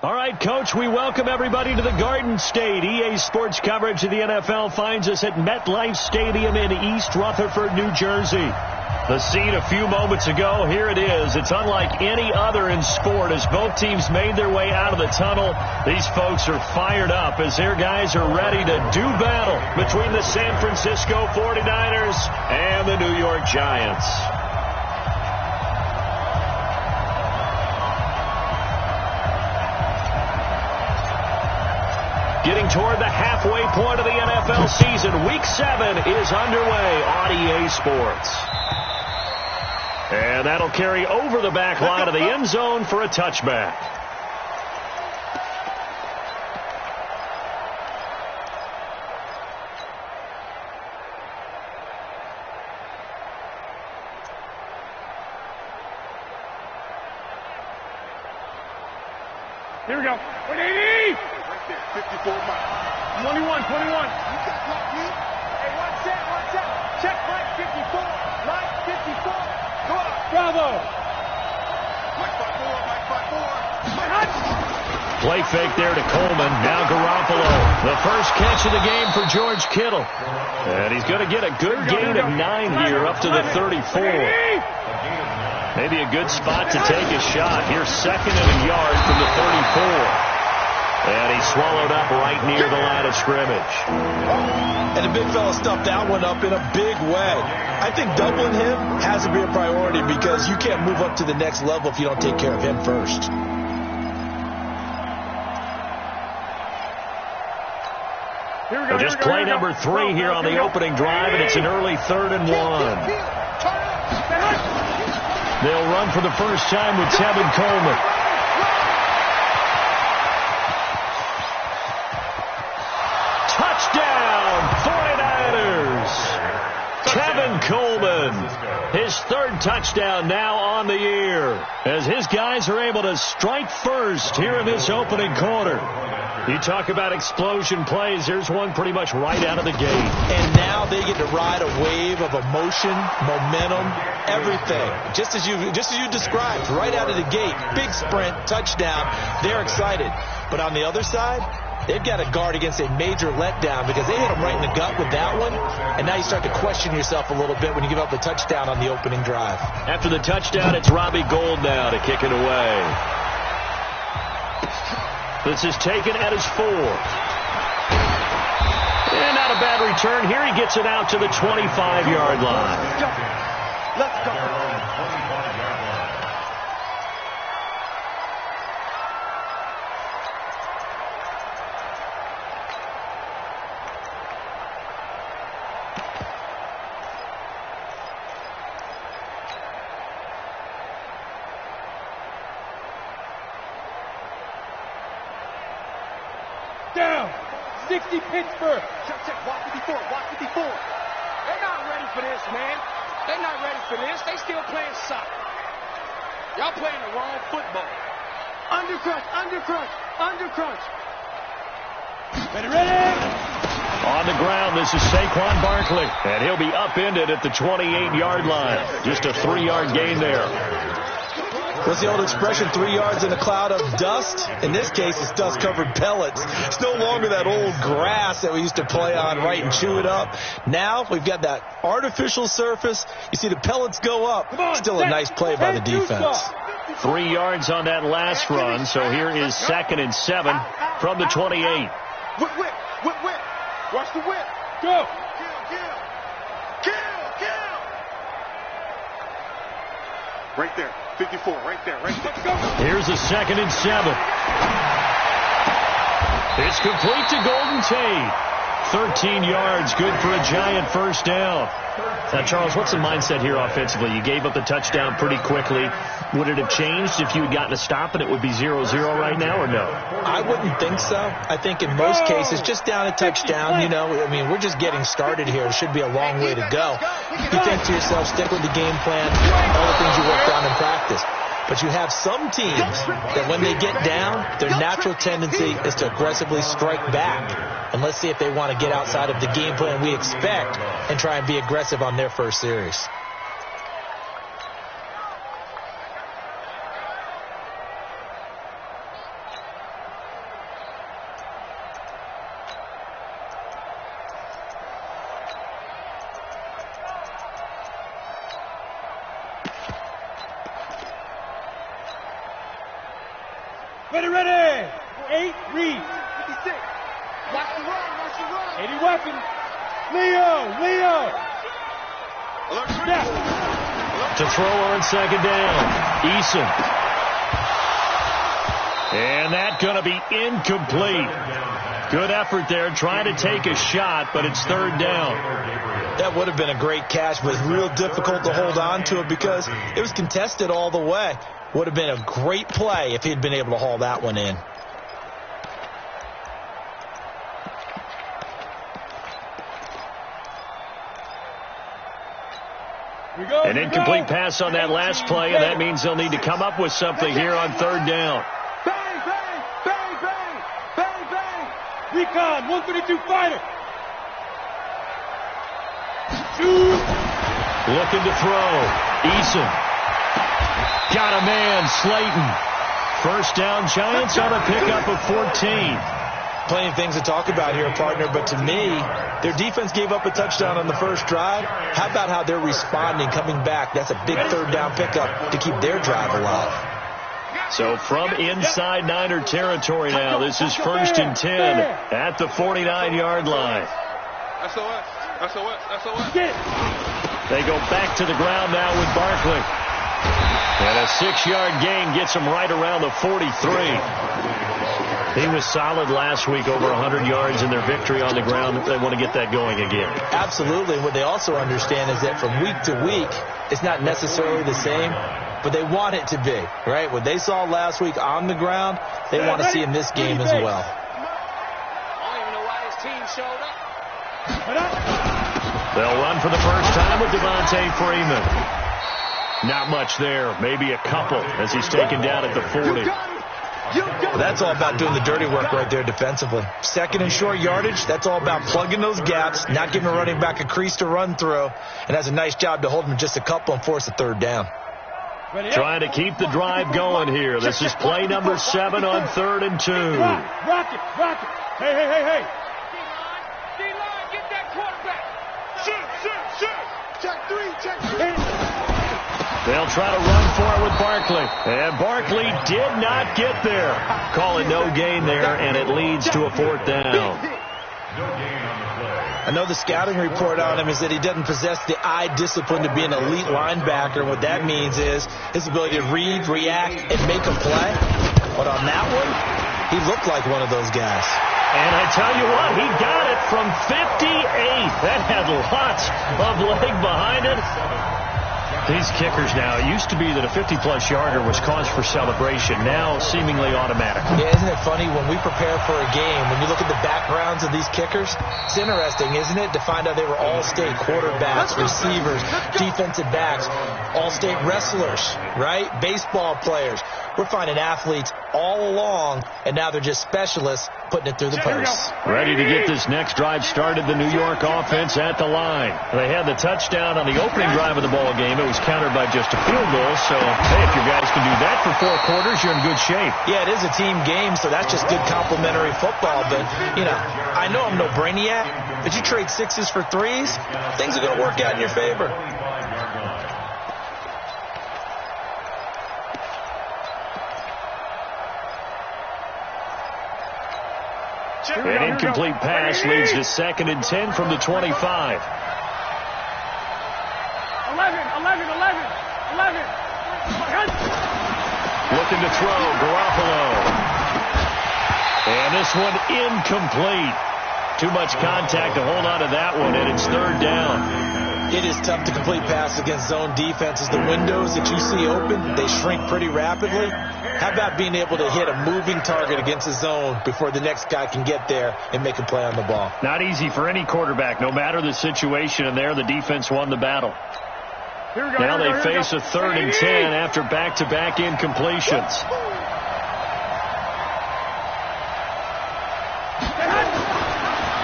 All right, Coach, we welcome everybody to the Garden State. EA Sports coverage of the NFL finds us at MetLife Stadium in East Rutherford, New Jersey. The scene a few moments ago, here it is. It's unlike any other in sport as both teams made their way out of the tunnel. These folks are fired up as their guys are ready to do battle between the San Francisco 49ers and the New York Giants. Getting toward the halfway point of the NFL season. Week 7 is underway on EA Sports. And that'll carry over the back line of the end zone for a touchback. Here we go. 180! 54 miles. 21. You got block me? Hey, watch out. Check Mike 54. Mike 54. Go up. Bravo. Mike 54. Play fake there to Coleman. Now Garoppolo. The first catch of the game for George Kittle. And he's going to get a good gain of 9 here up to the 34. Maybe a good spot to take a shot. Here's second and a yard from the 34. And he swallowed up right near the line of scrimmage. And the big fella stuffed that one up in a big way. I think doubling him has to be a priority because you can't move up to the next level if you don't take care of him first. Just play number 3 here on the opening drive, and it's an early 3rd and 1. They'll run for the first time with Tevin Coleman. Touchdown, 49ers. Tevin Coleman, his 3rd touchdown now on the year, as his guys are able to strike first here in this opening quarter. You talk about explosion plays. There's one pretty much right out of the gate. And now they get to ride a wave of emotion, momentum, everything. Just as you described, right out of the gate. Big sprint, touchdown. They're excited. But on the other side, they've got to guard against a major letdown because they hit them right in the gut with that one. And now you start to question yourself a little bit when you give up the touchdown on the opening drive. After the touchdown, it's Robbie Gould now to kick it away. This is taken at his 4. And not a bad return. Here he gets it out to the 25-yard line. Let's go. Down. 60 Pittsburgh. Check. Watch 54. They're not ready for this, man. They're not ready for this. They still playing soccer. Y'all playing the wrong football. Undercrunch. Ready. On the ground, this is Saquon Barkley. And he'll be upended at the 28-yard line. Just a 3-yard gain there. What's the old expression, 3 yards in a cloud of dust? In this case, it's dust-covered pellets. It's no longer that old grass that we used to play on, right, and chew it up. Now we've got that artificial surface. You see the pellets go up. Still a nice play by the defense. 3 yards on that last run, so here is 2nd and 7 from the 28. Whip. Watch the whip. Go. Kill. Right there. 54, right there. Go. Here's a 2nd and 7. It's complete to Golden Tate. 13 yards, good for a Giant first down. Now, Charles, what's the mindset here offensively? You gave up the touchdown pretty quickly. Would it have changed if you had gotten a stop and it would be 0-0 right now, or no? I wouldn't think so. I think in most cases, just down a touchdown, we're just getting started here. It should be a long way to go. You think to yourself, stick with the game plan, all the things you worked on in practice. But you have some teams that when they get down, their natural tendency is to aggressively strike back. And let's see if they want to get outside of the game plan we expect and try and be aggressive on their first series. Ready, ready. 8, read. 56. Watch the run. 80 weapon. Leo. Snap. To throw on second down. Eason. And that's going to be incomplete. Good effort there trying to take a shot, but it's third down. That would have been a great catch, but it's real difficult to hold on to it because it was contested all the way. Would have been a great play if he'd been able to haul that one in. An incomplete pass on that last play, and that means they'll need to come up with something here on third down. Bang, bang, bang, bang, bang, bang. Recon, 132 fighter. Shoot. Looking to throw. Eason. Got a man, Slayton. First down, Giants on a pickup of 14. Plenty of things to talk about here, partner, but to me, their defense gave up a touchdown on the first drive. How about how they're responding, coming back? That's a big third down pickup to keep their drive alive. So from inside Niner territory now, this is 1st and 10 at the 49-yard line. SOS. They go back to the ground now with Barkley. And a 6-yard gain gets him right around the 43. He was solid last week, over 100 yards in their victory on the ground. They want to get that going again. Absolutely. What they also understand is that from week to week, it's not necessarily the same, but they want it to be, right? What they saw last week on the ground, they want to see in this game as well. I don't even know why his team showed up. They'll run for the first time with Devontae Freeman. Not much there, maybe a couple as he's taken down at the 40. Well, that's all about doing the dirty work right there defensively. Second and short yardage, that's all about plugging those gaps, not giving a running back a crease to run through, and has a nice job to hold him just a couple and force a third down. Trying to keep the drive going here. This is play number 7 on 3rd and 2. Rock it. Hey. D-line, get that quarterback. Shoot. Check 3. They'll try to run for it with Barkley. And Barkley did not get there. Call it no gain there, and it leads to a 4th down. I know the scouting report on him is that he doesn't possess the eye discipline to be an elite linebacker. What that means is his ability to read, react, and make a play. But on that one, he looked like one of those guys. And I tell you what, he got it from 58. That had lots of leg behind it. These kickers now, it used to be that a 50-plus yarder was cause for celebration. Now, seemingly automatic. Yeah, isn't it funny when we prepare for a game, when you look at the backgrounds of these kickers, it's interesting, isn't it, to find out they were all-state quarterbacks, receivers, defensive backs, all-state wrestlers, right? Baseball players. We're finding athletes all along, and now they're just specialists putting it through the posts. Ready to get this next drive started, the New York offense at the line. They had the touchdown on the opening drive of the ball game. It was countered by just a field goal. So, hey, if you guys can do that for 4 quarters, you're in good shape. Yeah, it is a team game, so that's just good complimentary football. But, you know, I know I'm no brainiac, but you trade 6s for 3s, things are going to work out in your favor. An incomplete pass leads to 2nd and 10 from the 25. 11. Looking to throw, Garoppolo. And this one incomplete. Too much contact to hold on to that one, and it's 3rd down. It is tough to complete passes against zone defenses. The windows that you see open, they shrink pretty rapidly. How about being able to hit a moving target against the zone before the next guy can get there and make a play on the ball? Not easy for any quarterback, no matter the situation, and there the defense won the battle. Now they face a 3rd and 10 after back-to-back incompletions.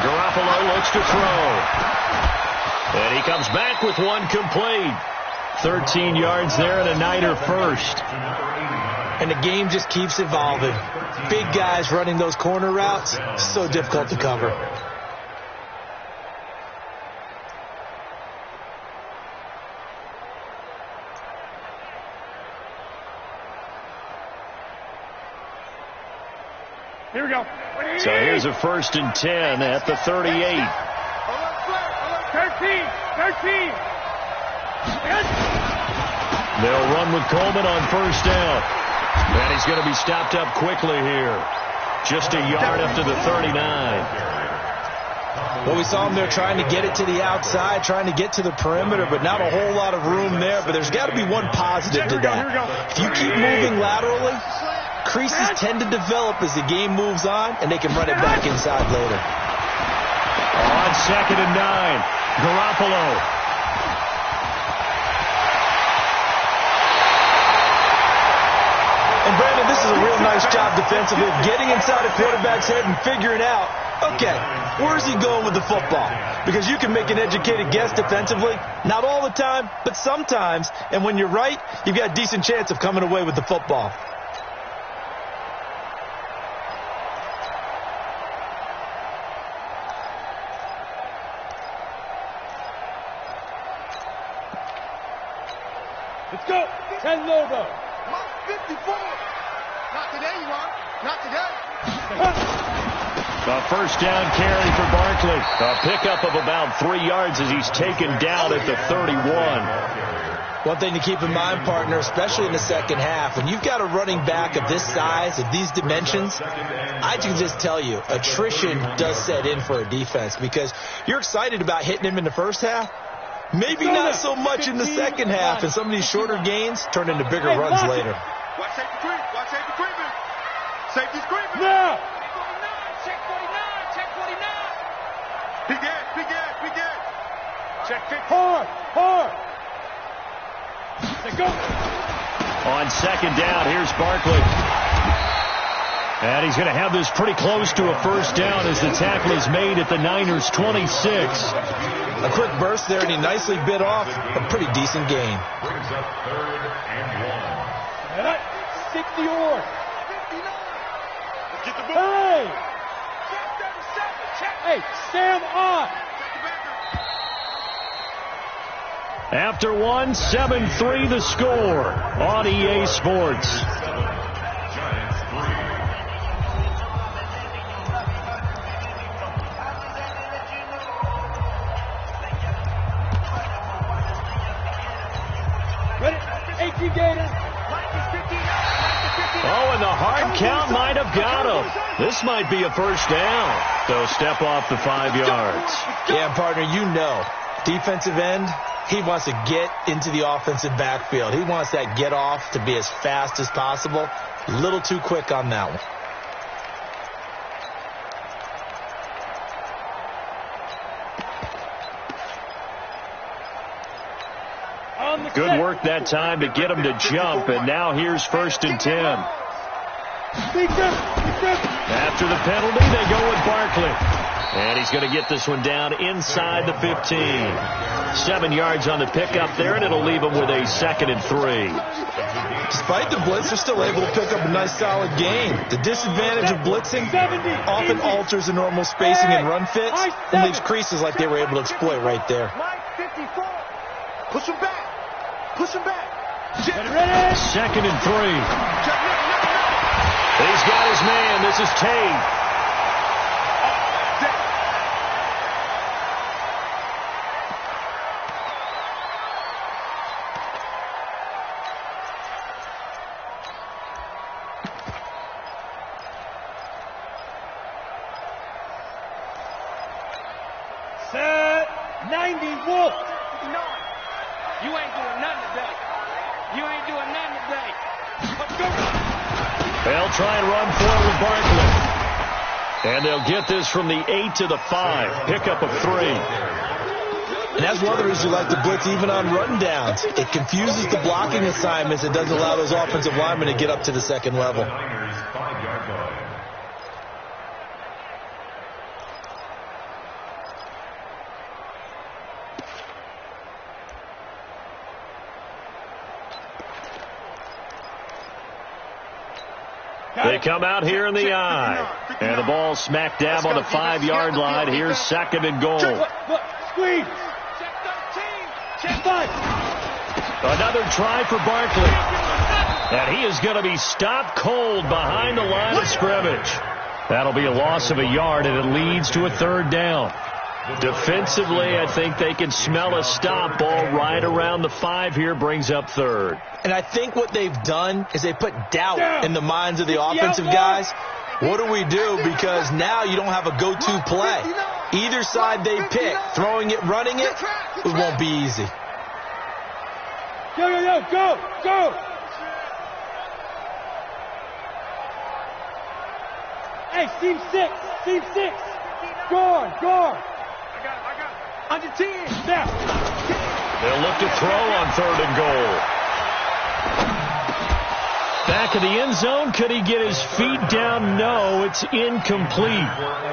Garoppolo looks to throw. And he comes back with one complete. 13 yards there and a Niner first. And the game just keeps evolving. Big guys running those corner routes, so difficult to cover. Here we go. So here's a 1st and 10 at the 38. 13. They'll run with Coleman on 1st down. And he's going to be stopped up quickly here. Just a yard up to the 39. Well, we saw him there trying to get it to the outside, trying to get to the perimeter, but not a whole lot of room there. But there's got to be one positive to that. If you keep moving laterally, creases tend to develop as the game moves on, and they can run it back inside later. On 2nd and 9, Garoppolo. And Brandon, this is a real nice job defensively, getting inside a quarterback's head and figuring out, okay, where's he going with the football? Because you can make an educated guess defensively, not all the time, but sometimes. And when you're right, you've got a decent chance of coming away with the football. Let's go. 10 logo. 54. Not today, you are. Not today. A 1st down carry for Barkley. A pickup of about 3 yards as he's taken down at the 31. One thing to keep in mind, partner, especially in the second half, when you've got a running back of this size, of these dimensions, I can just tell you, attrition does set in for a defense because you're excited about hitting him in the first half. Maybe not so much in the second half, and some of these shorter gains turn into bigger runs later. Watch safety creep. Watch safety creeping. Safety's creeping. Now. Check 49. Check 49. Big edge. Check 50. Hard. Let's go. On 2nd down, here's Barkley. And he's going to have this pretty close to a 1st down as the tackle is made at the Niners' 26. A quick burst there, and he nicely bit off a pretty decent gain. 60 or. Get the ball. Hey. Check 37. Check. Hey, stand on. After 1, 7-3 the score on EA Sports. Oh, and the hard count might have got him. This might be a 1st down. They'll step off the 5 yards. Yeah, partner, you know, defensive end, he wants to get into the offensive backfield. He wants that get off to be as fast as possible. A little too quick on that one. Good work that time to get him to jump, and now here's 1st and 10. After the penalty, they go with Barkley. And he's going to get this one down inside the 15. 7 yards on the pickup there, and it'll leave him with a 2nd and 3. Despite the blitz, they're still able to pick up a nice solid gain. The disadvantage of blitzing often alters the normal spacing and run fits and leaves creases like they were able to exploit right there. Mike 54. Push him back. 2nd and 3. He's got his man. This is Tate. Set 90 Wolf. You ain't doing nothing today. Let's go. They'll try and run forward Barkley. And they'll get this from the 8 to the 5. Pickup of 3. And that's one of the reasons you like to blitz even on run downs. It confuses the blocking assignments. It doesn't allow those offensive linemen to get up to the second level. They come out here in the eye. And the ball smack dab on the 5-yard line. Here's 2nd and goal. Look, squeeze. Check 13. Check 5. Another try for Barkley. And he is going to be stopped cold behind the line of scrimmage. That'll be a loss of a yard, and it leads to a third down. Defensively, I think they can smell a stop. Ball right around the 5 here, brings up third. And I think what they've done is they put doubt in the minds of the offensive guys. What do we do? Because now you don't have a go-to play. Either side they pick, throwing it, running it, it won't be easy. Go! Hey, team 6. Guard. I got it. Under 10. Now. They'll look to throw on 3rd and goal. Back of the end zone. Could he get his feet down? No, it's incomplete.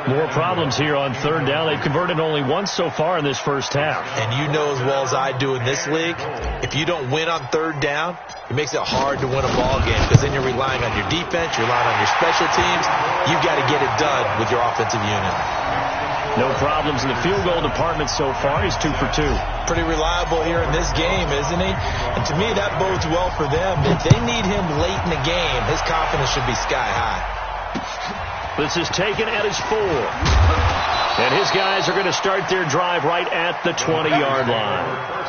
More problems here on 3rd down. They've converted only once so far in this first half. And you know as well as I do in this league, if you don't win on 3rd down, it makes it hard to win a ball game because then you're relying on your defense, you're relying on your special teams. You've got to get it done with your offensive unit. No problems in the field goal department so far. He's 2 for 2. Pretty reliable here in this game, isn't he? And to me, that bodes well for them. If they need him late in the game, his confidence should be sky high. This is taken at his 4. And his guys are going to start their drive right at the 20-yard line.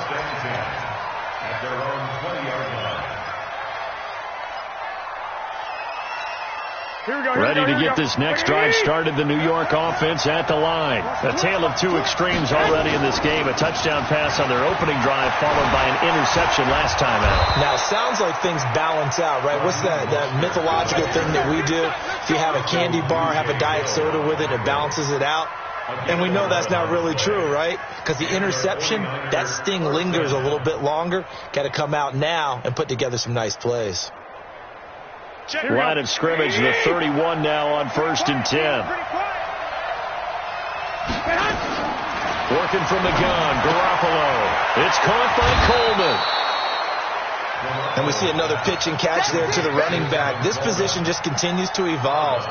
Ready to get this next drive started, the New York offense at the line. A tale of two extremes already in this game. A touchdown pass on their opening drive followed by an interception last time out. Now, sounds like things balance out, right? What's that mythological thing that we do? If you have a candy bar, have a diet soda with it, it balances it out. And we know that's not really true, right? Because the interception, that sting lingers a little bit longer. Got to come out now and put together some nice plays. Line of scrimmage, the 31 now on 1st and 10. Working from the gun, Garoppolo. It's caught by Coleman. And we see another pitch and catch there to the running back. This position just continues to evolve.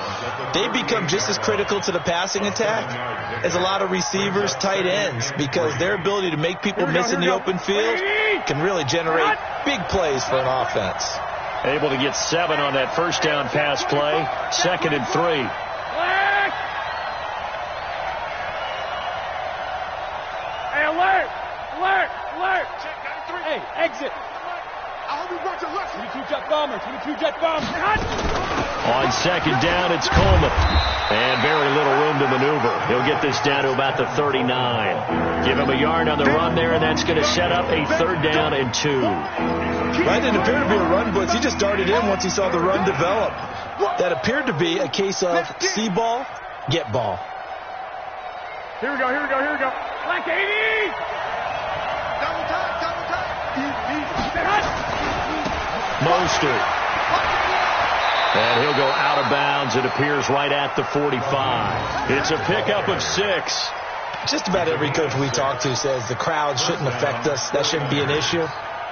They become just as critical to the passing attack as a lot of receivers, tight ends, because their ability to make people miss in the open field can really generate big plays for an offense. Able to get 7 on that first down pass play. 2nd and 3. Hey, alert! Hey, exit! I hope he brought your left. 22 jet bombers. On 2nd down, it's Coleman. And very little room to maneuver. He'll get this down to about the 39. Give him a yard on the run there, and that's going to set up a 3rd down and 2. That didn't appear to be a run blitz. He just darted in once he saw the run develop. That appered to be a case of see ball, get ball. Here we go. Black 80! Double time. Mostert. And he'll go out of bounds. It appears right at the 45. It's a pickup of 6. Just about every coach we talk to says the crowd shouldn't affect us. That shouldn't be an issue.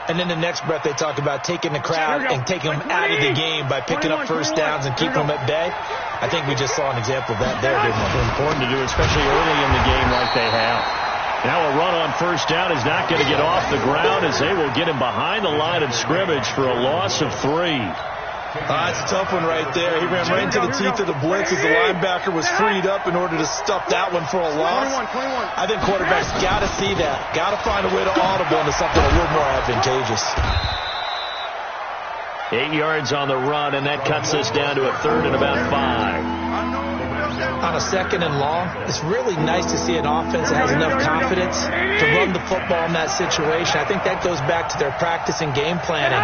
And then the next breath they talk about taking the crowd and taking them out of the game by picking up first downs and keeping them at bay. I think we just saw an example of that there, didn't we? Important to do, especially early in the game like they have. Now a run on first down is not going to get off the ground as they will get him behind the line of scrimmage for a loss of 3. That's a tough one right there. He ran right into the teeth of the blitz as the linebacker was freed up in order to stuff that one for a loss. 21. I think quarterbacks got to see that. Got to find a way to audible into something a little more advantageous. 8 yards on the run, and that cuts us down to a 3rd and about 5. On a 2nd and long, it's really nice to see an offense that has enough confidence to run the football in that situation. I think that goes back to their practice and game planning.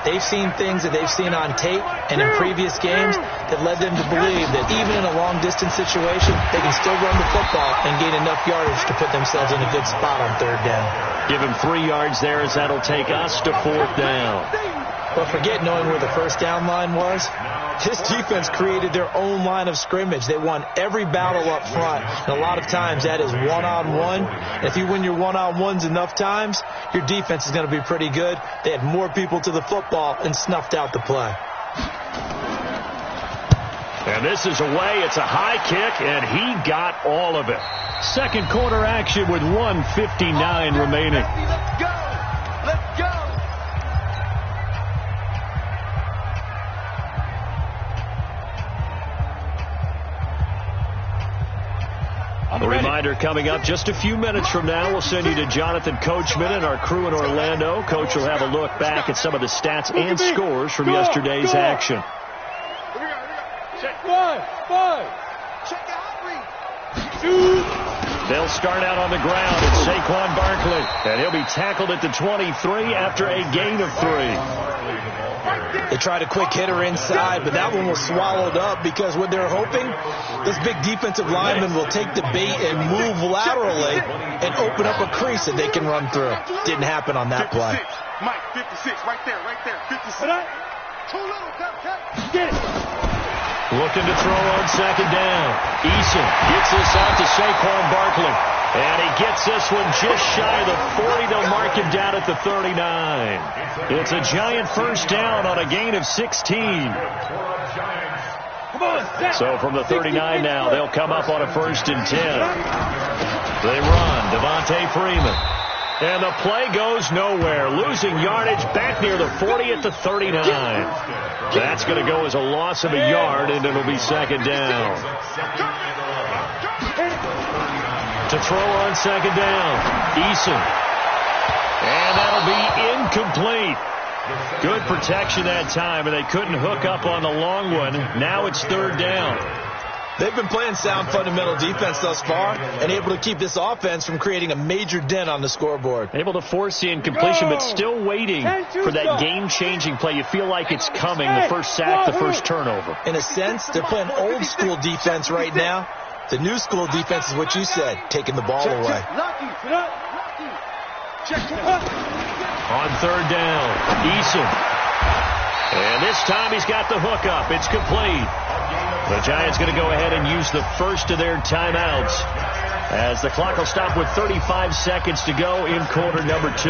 They've seen things that they've seen on tape and in previous games that led them to believe that even in a long-distance situation, they can still run the football and gain enough yardage to put themselves in a good spot on 3rd down. Give him 3 yards there as that'll take us to 4th down. But forget knowing where the first down line was. This defense created their own line of scrimmage. They won every battle up front. And a lot of times that is one-on-one. And if you win your one-on-ones enough times, your defense is going to be pretty good. They had more people to the football and snuffed out the play. And this is away. It's a high kick, and he got all of it. Second quarter action with 1:59 remaining. Let's go. A reminder coming up just a few minutes from now. We'll send you to Jonathan Coachman and our crew in Orlando. Coach will have a look back at some of the stats and scores from yesterday's action. They'll start out on the ground. It's Saquon Barkley, and he'll be tackled at the 23 after a gain of 3. They tried a quick hitter inside, but that one was swallowed up because what they're hoping, this big defensive lineman will take the bait and move laterally and open up a crease that they can run through. Didn't happen on that play. Mike, 56, right there, 56. Too little, get it. Looking to throw on second down. Eason gets this out to Saquon Barkley. And he gets this one just shy of the 40. They'll mark him down at the 39. It's a Giant first down on a gain of 16. So from the 39 now, they'll come up on a 1st and 10. They run. Devontae Freeman. And the play goes nowhere. Losing yardage back near the 40 at the 39. That's going to go as a loss of a yard, and it'll be second down. To throw on second down, Eason. And that'll be incomplete. Good protection that time, and they couldn't hook up on the long one. Now it's 3rd down. They've been playing sound fundamental defense thus far and able to keep this offense from creating a major dent on the scoreboard. Able to force the incompletion, but still waiting for that game-changing play. You feel like it's coming, the first sack, the first turnover. In a sense, they're playing old-school defense right now. The new school defense is what you said, taking the ball away. On 3rd down, Eason. And this time he's got the hook up. It's complete. The Giants going to go ahead and use the first of their timeouts as the clock will stop with 35 seconds to go in quarter number 2.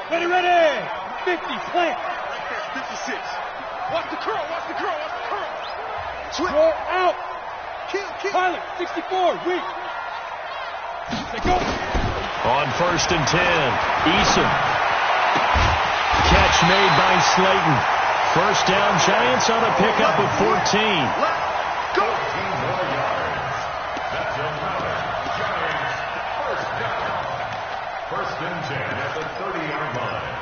Ready. 50, plant. 56. Watch the curl. Switch. Go out. Kill. Pilot, 64, weak. They go. On 1st and 10, Eason. Catch made by Slayton. First down, Giants on a pickup of 14. Go. First and 10 at the 30-yard line.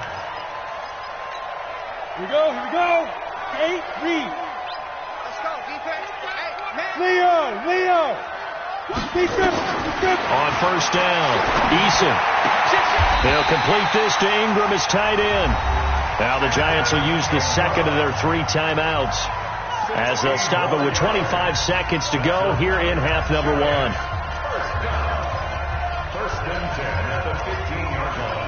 Here we go. 8, read. Let's go, defense. Hey, man. Leo. Defense. On 1st down, Eason. They'll complete this to Ingram as tight end. Now the Giants will use the second of their 3 timeouts as they'll stop it with 25 seconds to go here in half number 1. First and 10 at the 15-yard line.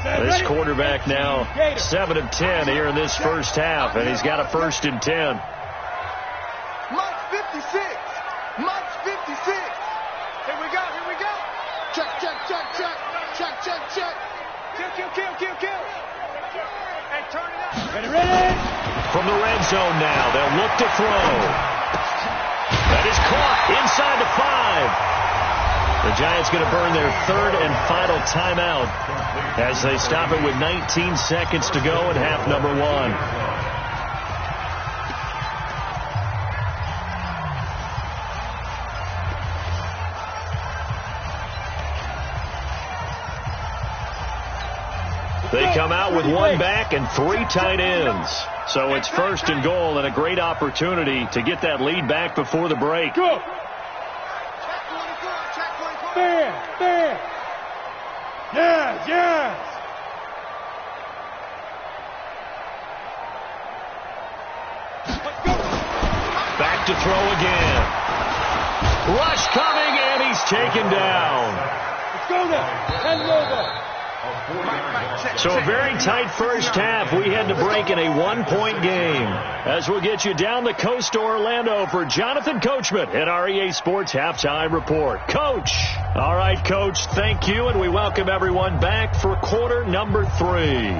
This quarterback now 7 of 10 here in this first half, and he's got a 1st and 10. Mike 56. Here we go. Check. Kill. And turn it up. Ready. From the red zone now, they'll look to throw. That is caught inside the 5. The Giants going to burn their 3rd and final timeout as they stop it with 19 seconds to go in half number 1. They come out with 1 back and 3 tight ends. So it's 1st and goal and a great opportunity to get that lead back before the break. Go. Fair. Yes. Back to throw again. Rush coming, and he's taken down. Let's go now. And over. So a very tight first half. We head to break in a 1-point game. As we'll get you down the coast to Orlando for Jonathan Coachman at our EA Sports Halftime Report. Coach. All right, Coach, thank you, and we welcome everyone back for quarter number 3.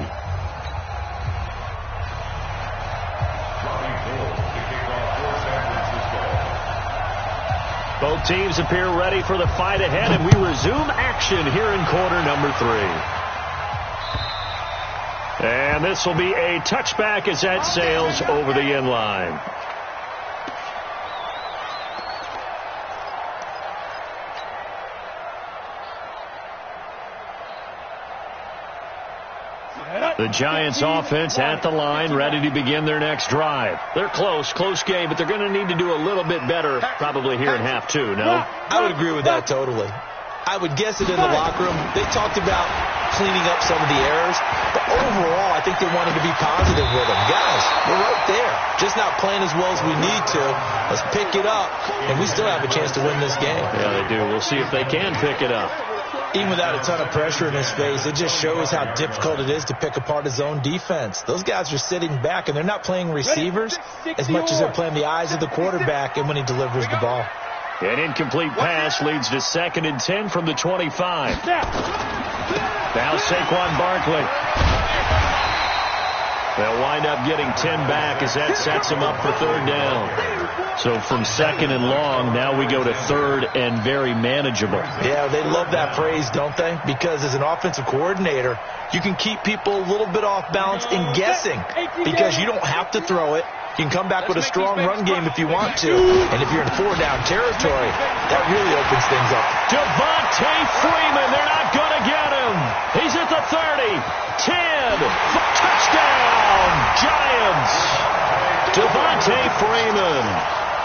Both teams appear ready for the fight ahead, and we resume action here in quarter number 3. And this will be a touchback as that sails over the end line. The Giants offense at the line, ready to begin their next drive. They're close game, but they're going to need to do a little bit better probably here in half 2, no? I would agree with that totally. I would guess it in the locker room. They talked about cleaning up some of the errors, but overall, I think they wanted to be positive with them. Guys, we're right there. Just not playing as well as we need to. Let's pick it up, and we still have a chance to win this game. Yeah, they do. We'll see if they can pick it up. Even without a ton of pressure in his face, it just shows how difficult it is to pick apart his own defense. Those guys are sitting back, and they're not playing receivers as much as they're playing the eyes of the quarterback and when he delivers the ball. An incomplete pass leads to 2nd and 10 from the 25. Now Saquon Barkley. They'll wind up getting 10 back as that sets them up for 3rd down. So from 2nd and long, now we go to 3rd and very manageable. Yeah, they love that phrase, don't they? Because as an offensive coordinator, you can keep people a little bit off balance and guessing because you don't have to throw it. You can come back with a strong run game if you want to. And if you're in 4-down territory, that really opens things up. Devontae Freeman, they're not going to get him. He's at the 30, 10, touchdown, Giants. Devontae Freeman,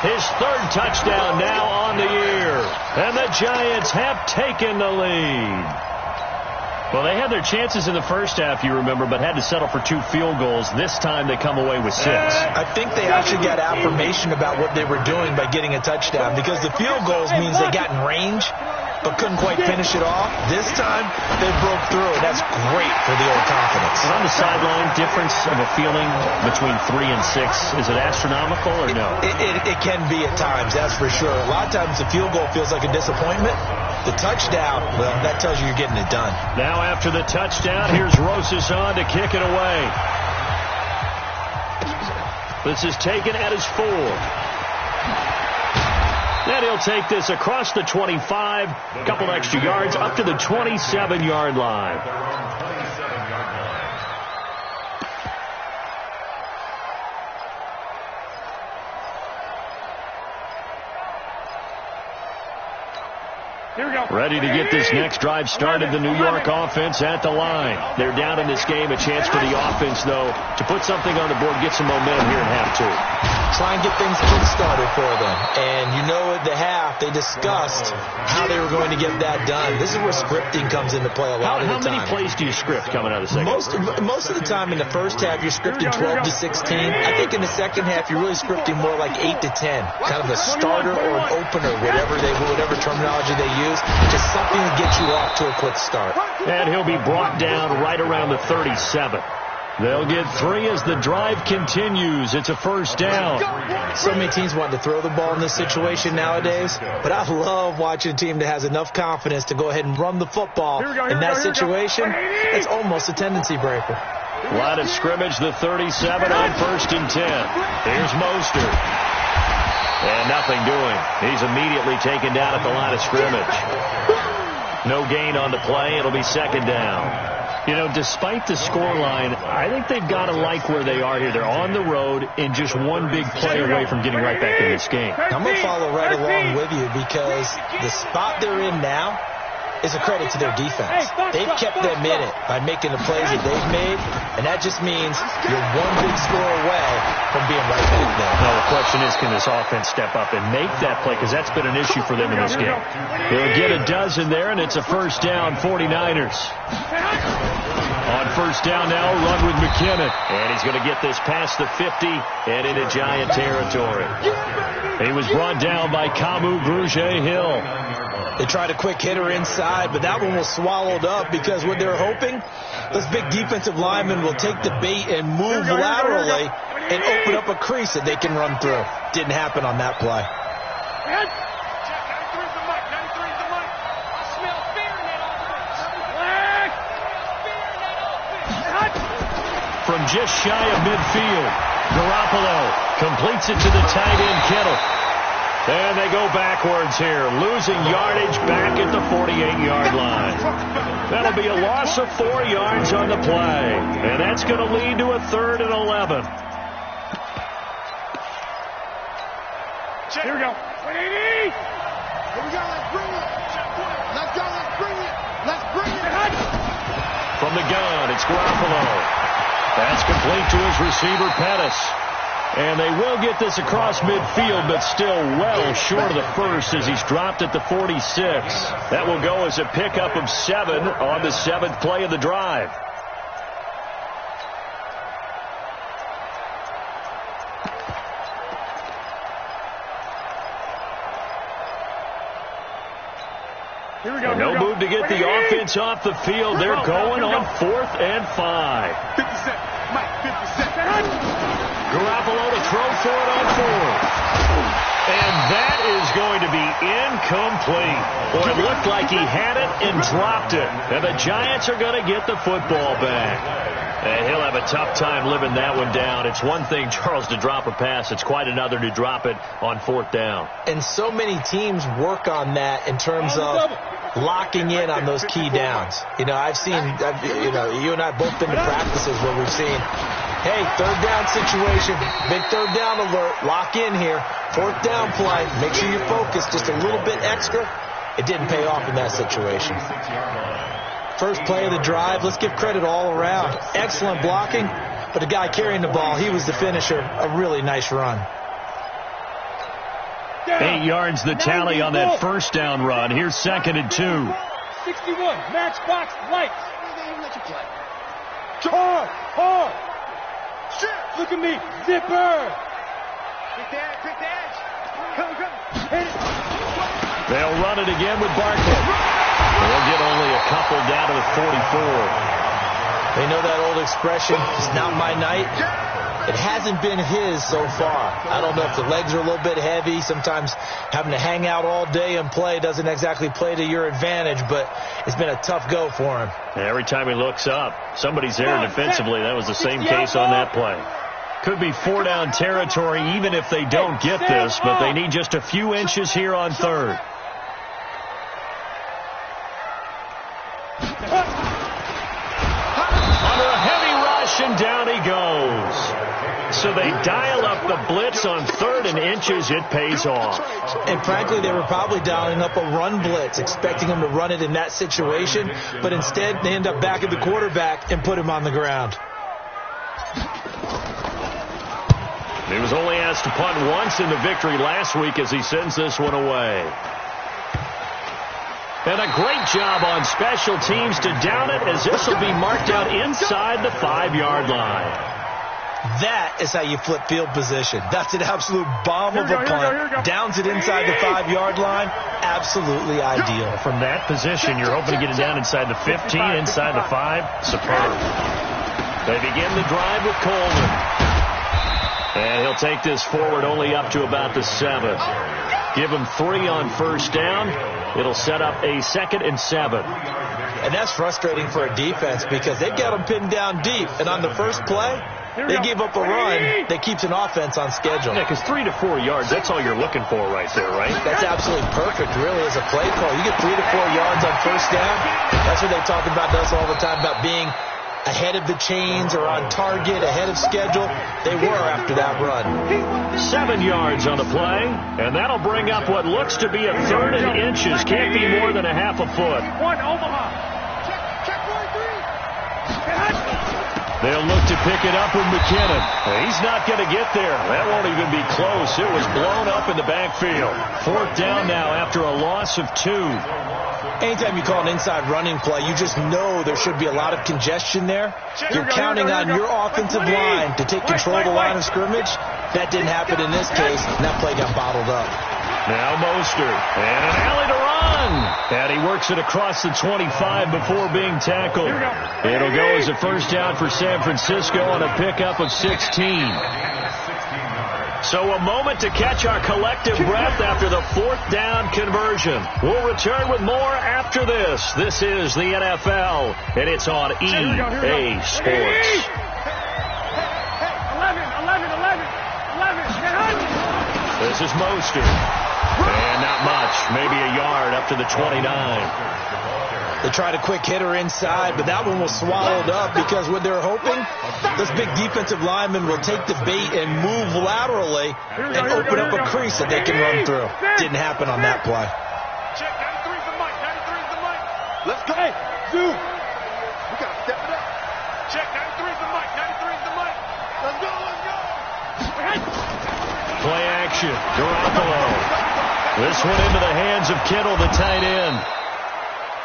his 3rd touchdown now on the year. And the Giants have taken the lead. Well, they had their chances in the first half, you remember, but had to settle for 2 field goals. This time they come away with 6. I think they actually got affirmation about what they were doing by getting a touchdown because the field goals means they got in range but couldn't quite finish it off. This time they broke through, and that's great for the old confidence. And on the sideline, difference of a feeling between 3 and 6, is it astronomical or no? It can be at times, that's for sure. A lot of times the field goal feels like a disappointment. The touchdown, well, that tells you you're getting it done. Now after the touchdown, here's Rosas on to kick it away. This is taken at his 4. Then he'll take this across the 25, a couple extra yards, up to the 27-yard line. Here we go. Ready to get this next drive started, the New York offense at the line. They're down in this game. A chance for the offense, though, to put something on the board, get some momentum here in half 2. Try and get things kick-started for them. And you know at the half, they discussed how they were going to get that done. This is where scripting comes into play a lot of the time. How many plays do you script coming out of the second? Most of the time in the first half, you're scripting 12 to 16. I think in the second half, you're really scripting more like 8 to 10. Kind of a starter or an opener, whatever terminology they use. Just something to get you off to a quick start. And he'll be brought down right around the 37. They'll get 3 as the drive continues. It's a 1st down. So many teams want to throw the ball in this situation nowadays, but I love watching a team that has enough confidence to go ahead and run the football in that situation. It's almost a tendency breaker. Line of scrimmage, the 37 on 1st and 10. Here's Mostert. And nothing doing. He's immediately taken down at the line of scrimmage. No gain on the play. It'll be 2nd down. You know, despite the scoreline, I think they've got to like where they are here. They're on the road and just one big play away from getting right back in this game. I'm going to follow right along with you because the spot they're in now is a credit to their defense. They've kept them in it by making the plays that they've made, and that just means you're one big score away from being right back there. Now, the question is, can this offense step up and make that play? Because that's been an issue for them in this game. They'll get a dozen there, and it's a 1st down, 49ers. On 1st down now, run with McKinnon. And he's going to get this past the 50 and into Giant territory. He was brought down by Kamu Grugier-Hill. They tried a quick hitter inside, but that one was swallowed up because what they're hoping, those big defensive linemen will take the bait and move laterally and open up a crease that they can run through. Didn't happen on that play. From just shy of midfield, Garoppolo completes it to the tight end, Kittle. And they go backwards here, losing yardage back at the 48-yard line. That'll be a loss of 4 yards on the play. And that's going to lead to a 3rd and 11. Here we go. 180. Here we go. Let's bring it. Let's go. Let's bring it. Let's bring it. From the gun, it's Garoppolo. That's complete to his receiver, Pettis. And they will get this across midfield, but still well short of the first as he's dropped at the 46. That will go as a pickup of 7 on the 7th play of the drive. Here we go. No move to get the offense off the field. They're going on 4th and 5. 50 cent. Mike, 50 cent. Garoppolo to throw for it on 4th. And that is going to be incomplete. Well, it looked like he had it and dropped it. And the Giants are going to get the football back. And he'll have a tough time living that one down. It's one thing, Charles, to drop a pass. It's quite another to drop it on 4th down. And so many teams work on that in terms of locking in on those key downs. You know, you and I both been to practices where we've seen, hey, 3rd down situation, big 3rd down alert, lock in here, 4th down play, make sure you focus just a little bit extra. It didn't pay off in that situation. First play of the drive, let's give credit all around. Excellent blocking, but the guy carrying the ball, he was the finisher. A really nice run. 8 yards the tally on that first down run. Here's 2nd and 2. 61. Matchbox lights. Hard. Look at me. Zipper. Pick the edge. Come. Hit it. They'll run it again with Barkley. They'll get only a couple down to the 44. They know that old expression, it's not my night. It hasn't been his so far. I don't know if the legs are a little bit heavy. Sometimes having to hang out all day and play doesn't exactly play to your advantage, but it's been a tough go for him. Every time he looks up, somebody's there defensively. That was the same case on that play. Could be 4 down territory even if they don't get this, but they need just a few inches here on 3rd. Under a heavy rush, and down he goes. So they dial up the blitz on 3rd and inches. It pays off. And frankly, they were probably dialing up a run blitz, expecting him to run it in that situation, but instead they end up back at the quarterback and put him on the ground. He was only asked to punt once in the victory last week as he sends this one away. And a great job on special teams to down it, as this will be marked out inside the 5-yard line. That is how you flip field position. That's an absolute bomb of a punt. Downs it inside the 5-yard line. Absolutely ideal. From that position, you're hoping to get it down inside the 15, inside the 5. Superb. They begin the drive with Coleman. And he'll take this forward only up to about the 7. Give him 3 on first down. It'll set up a 2nd and 7. And that's frustrating for a defense because they've got them pinned down deep. And on the first play, they give up a run that keeps an offense on schedule. Yeah, because 3 to 4 yards, that's all you're looking for right there, right? That's absolutely perfect, really, as a play call. You get 3 to 4 yards on first down. That's what they talk about us all the time, about being ahead of the chains or on target, ahead of schedule. They were after that run. 7 yards on the play, and that'll bring up what looks to be a 3rd and inches. Can't be more than a half a foot. One, Omaha. Check 43. They'll look to pick it up with McKinnon. He's not going to get there. That won't even be close. It was blown up in the backfield. 4th down now after a loss of 2. Anytime you call an inside running play, you just know there should be a lot of congestion there. You're counting on your offensive line to take control of the line of scrimmage. That didn't happen in this case, and that play got bottled up. Now Mostert, and an alley to run. And he works it across the 25 before being tackled. It'll go as a first down for San Francisco on a pickup of 16. So a moment to catch our collective breath after the 4th down conversion. We'll return with more after this. This is the NFL, and it's on EA Sports. 11. This is Mostert. And not much. Maybe a yard up to the 29. They tried a quick hitter inside, but that one was swallowed up because what they're hoping, this big defensive lineman will take the bait and move laterally and open up a crease that they can run through. Didn't happen on that play. Check, 93's the mic, 93's the mic. Let's go. Hey, Zoom. We got to step it up. Check, 93's the mic, 93's the mic. Let's go, let's go. Play action. Garoppolo. This one into the hands of Kittle, the tight end.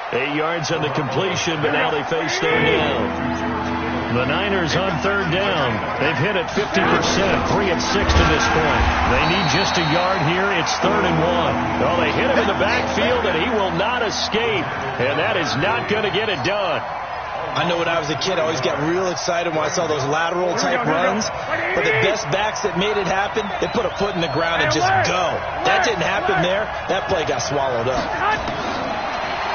8 yards on the completion, but now they face third down. The Niners on third down. They've hit it 50%, 3 of 6 to this point. They need just a yard here. It's 3rd and 1. Well, they hit him in the backfield, and he will not escape. And that is not going to get it done. I know when I was a kid, I always got real excited when I saw those lateral type runs. But the best backs that made it happen, they put a foot in the ground and just go. That didn't happen there. That play got swallowed up.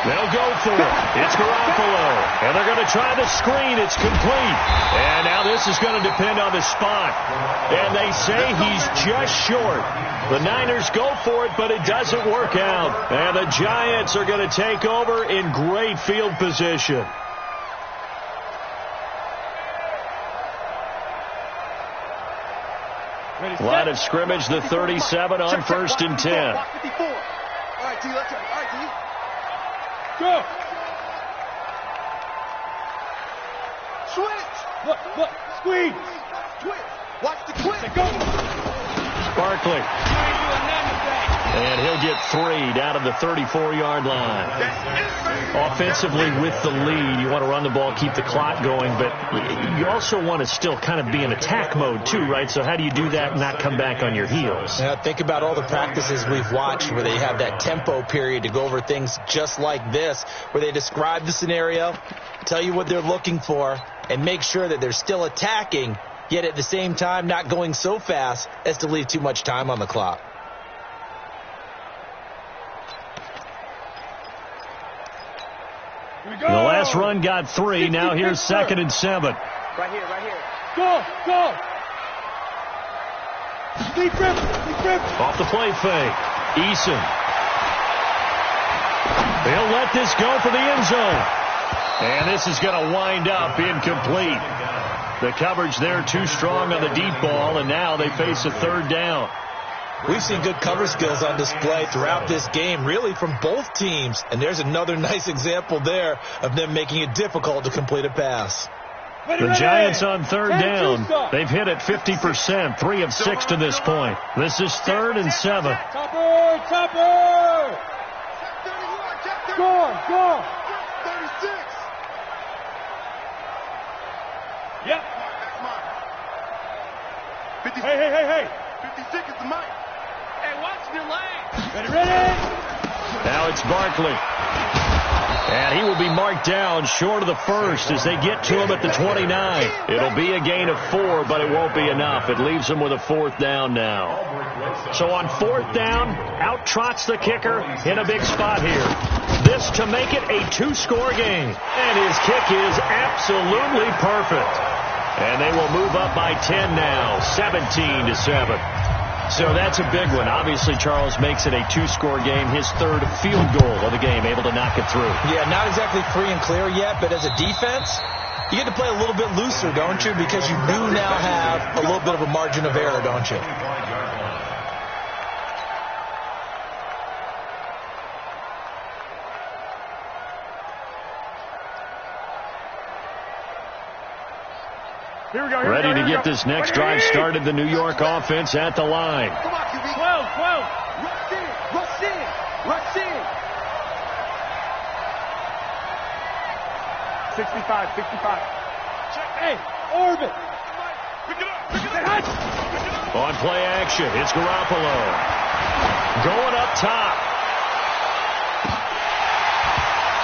They'll go for it. It's Garoppolo. And they're going to try the screen. It's complete. And now this is going to depend on the spot. And they say he's just short. The Niners go for it, but it doesn't work out. And the Giants are going to take over in great field position. Line of scrimmage, the 37 on 1st and 10. All right, T, let's go. All right, T. Go. Switch. Look. Squeeze. Twitch. Watch the twitch. Go. Barkley. And he'll get 3 down to the 34-yard line. Offensively with the lead, you want to run the ball, keep the clock going, but you also want to still kind of be in attack mode too, right? So how do you do that and not come back on your heels? Yeah, think about all the practices we've watched where they have that tempo period to go over things just like this, where they describe the scenario, tell you what they're looking for, and make sure that they're still attacking, yet at the same time not going so fast as to leave too much time on the clock. The last run got 3. Now here's 2nd and 7. Right here. Go. Deep grip. Off the play fake. Eason. They'll let this go for the end zone. And this is going to wind up incomplete. The coverage there too strong on the deep ball, and now they face a 3rd down. We've seen good cover skills on display throughout this game, really from both teams. And there's another nice example there of them making it difficult to complete a pass. The Giants on 3rd down. They've hit it 50%, 3 of 6 to this point. This is 3rd and 7. Topper! Go! 36. Yep. That's mine. 56. Hey. 56 is the mic. Hey, watch your lane. Ready? Now it's Barkley. And he will be marked down short of the first as they get to him at the 29. It'll be a gain of 4, but it won't be enough. It leaves them with a 4th down now. So on 4th down, out trots the kicker in a big spot here. This to make it a 2-score game. And his kick is absolutely perfect. And they will move up by 10 now, 17-7. So that's a big one. Obviously, Charles makes it a 2-score game. His 3rd field goal of the game, able to knock it through. Yeah, not exactly free and clear yet, but as a defense, you get to play a little bit looser, don't you? Because you do now have a little bit of a margin of error, don't you? Here we go. Ready to get this next drive started. The New York offense at the line. Come on, QB. 12. Rush in. 65. Hey, orbit. Pick it up. On play action, it's Garoppolo. Going up top.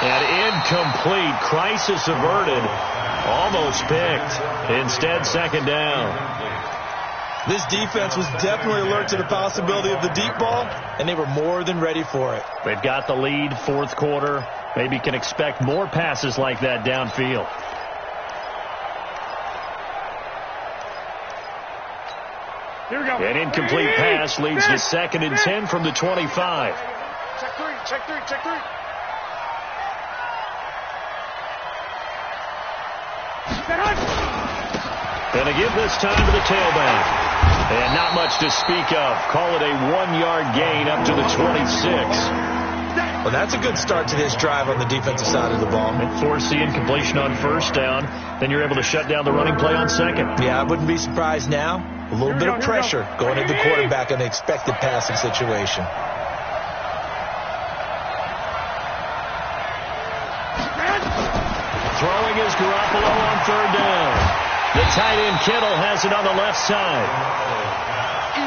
And incomplete. Crisis averted. Almost picked. Instead, 2nd down. This defense was definitely alert to the possibility of the deep ball, and they were more than ready for it. They've got the lead, 4th quarter. Maybe can expect more passes like that downfield. Here we go. An incomplete pass leads to 2nd and 10 from the 25. Check three, check three, check three. Gonna give this time to the tailback. And not much to speak of. Call it a 1-yard gain up to the 26. Well, that's a good start to this drive on the defensive side of the ball. And force the incompletion on 1st down. Then you're able to shut down the running play on 2nd. Yeah, I wouldn't be surprised now. A little bit of pressure going into the quarterback in the expected passing situation. Throwing is Garoppolo on 3rd down. The tight end Kittle has it on the left side.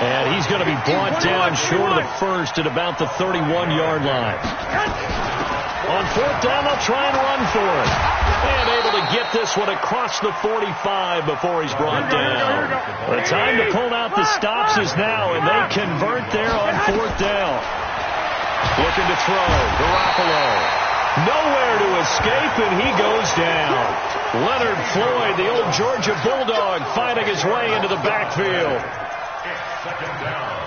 And he's going to be brought down short of the 1st at about the 31-yard line. On 4th down, they'll try and run for it. And able to get this one across the 45 before he's brought down. The time to pull out the stops is now, and they convert there on 4th down. Looking to throw. Garoppolo. Nowhere to escape, and he goes down. Leonard Floyd, the old Georgia Bulldog, finding his way into the backfield. It's 2nd down.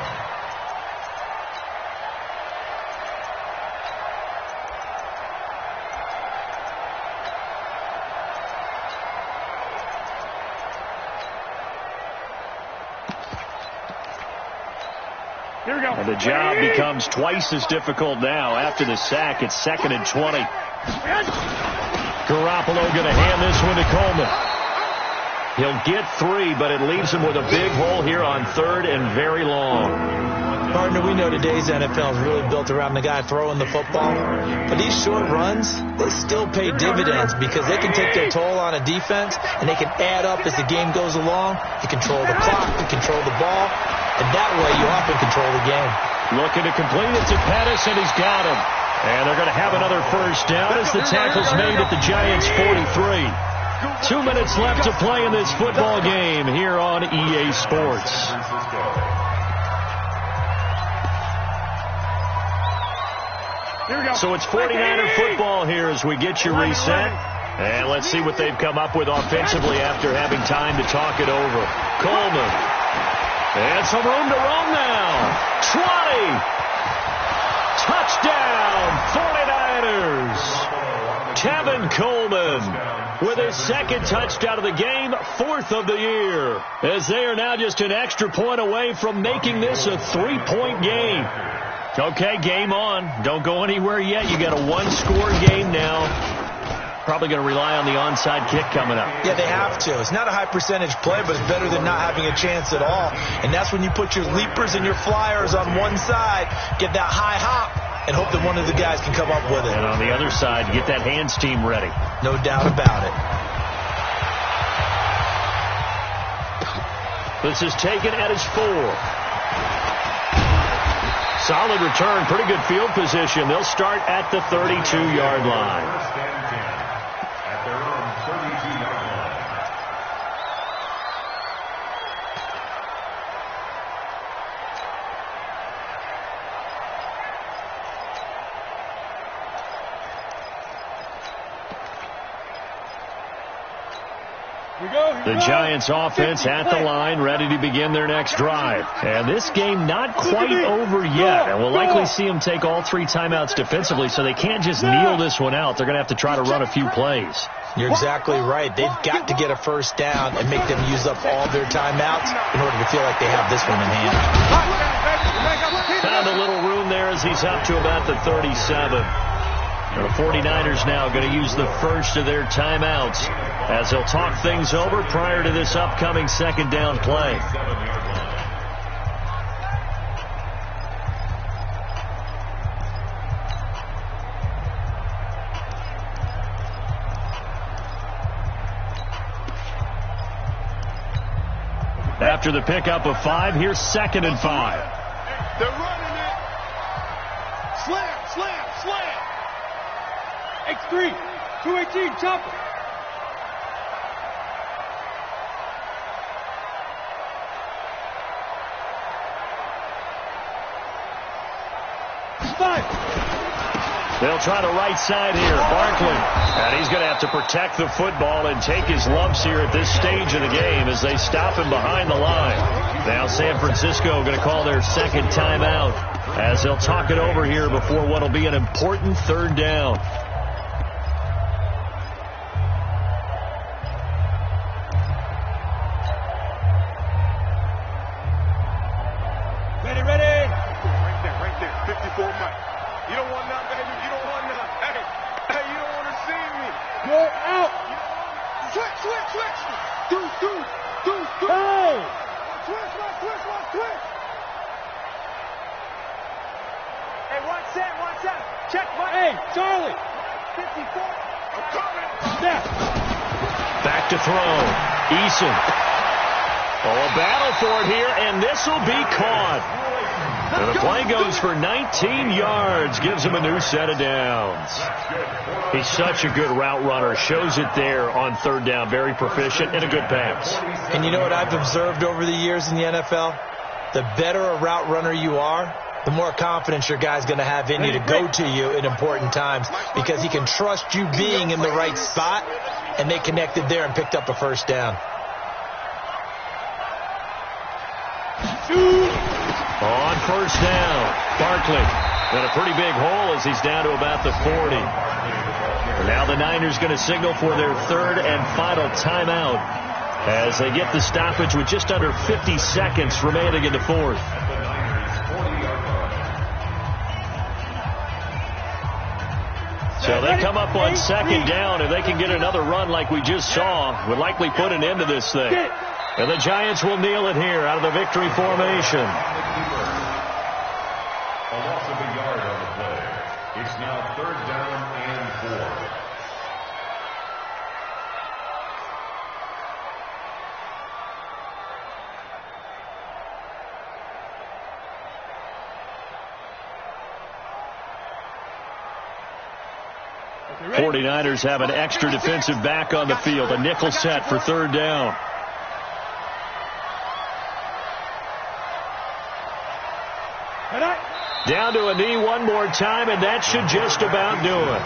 Here we go. And the job becomes twice as difficult now. After the sack, it's 2nd and 20. Garoppolo going to hand this one to Coleman. He'll get 3, but it leaves him with a big hole here on 3rd and very long. Partner, we know today's NFL is really built around the guy throwing the football. But these short runs, they still pay dividends because they can take their toll on a defense, and they can add up as the game goes along. You control the clock, you control the ball, and that way you often control the game. Looking to complete it to Pettis, and he's got him. And they're going to have another 1st down as the tackle's made at the Giants' 43. 2 minutes left to play in this football game here on EA Sports. So it's 49er football here as we get you reset. And let's see what they've come up with offensively after having time to talk it over. Coleman. And some room to roam now. 20. Touchdown, 49ers. Tevin Coleman with his 2nd touchdown of the game, 4th of the year. As they are now just an extra point away from making this a 3-point game. Okay, game on. Don't go anywhere yet. You got a 1-score game now. Probably going to rely on the onside kick coming up. Yeah, they have to. It's not a high percentage play, but it's better than not having a chance at all. And that's when you put your leapers and your flyers on one side, get that high hop, and hope that one of the guys can come up with it. And on the other side, get that hands team ready. No doubt about it. This is taken at his 4. Solid return, pretty good field position. They'll start at the 32-yard line. At their own 32-yard line. The Giants offense at the line, ready to begin their next drive. And this game not quite over yet. And we'll likely see them take all 3 timeouts defensively, so they can't just kneel this one out. They're going to have to try to run a few plays. You're exactly right. They've got to get a 1st down and make them use up all their timeouts in order to feel like they have this one in hand. Found a little room there as he's up to about the 37. The 49ers now going to use the 1st of their timeouts as they'll talk things over prior to this upcoming 2nd down play. After the pickup of 5, here's 2nd and 5. They're running it. Slam, slam, slam. X3, 218, chopper. They'll try the right side here. Barkley. And he's going to have to protect the football and take his lumps here at this stage of the game as they stop him behind the line. Now San Francisco going to call their second timeout as they'll talk it over here before what will be an important third down. Right there. 54 Mike. You don't want none, baby. You don't want none. Hey, you don't want to see me. Go out. Switch. Do. Hey. Switch. Hey, watch that. Check, Mike. Hey, Charlie. 54. I'm coming. Step. Back to throw. Eason. Oh, a battle for it here, and this will be caught. And the play goes for 19 yards, gives him a new set of downs. He's such a good route runner. Shows it there on third down. Very proficient and a good pass. And you know what I've observed over the years in the NFL? The better a route runner you are, the more confidence your guy's going to have in you to go to you in important times because he can trust you being in the right spot, and they connected there and picked up a first down. On first down, Barkley in a pretty big hole as he's down to about the 40. Now the Niners going to signal for their third and final timeout as they get the stoppage with just under 50 seconds remaining in the fourth. So they come up on second down. If they can get another run like we just saw, would likely put an end to this thing. And the Giants will kneel it here out of the victory formation. A loss of a yard on the play. It's now third down and 4. The 49ers have an extra defensive back on the field. A nickel set for third down. Down to a knee one more time, and that should just about do it.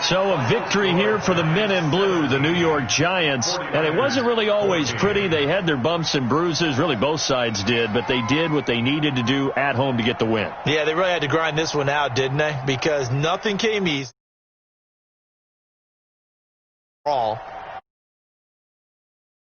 So a victory here for the men in blue, the New York Giants. And it wasn't really always pretty. They had their bumps and bruises. Really, both sides did. But they did what they needed to do at home to get the win. Yeah, they really had to grind this one out, didn't they? Because nothing came easy. All.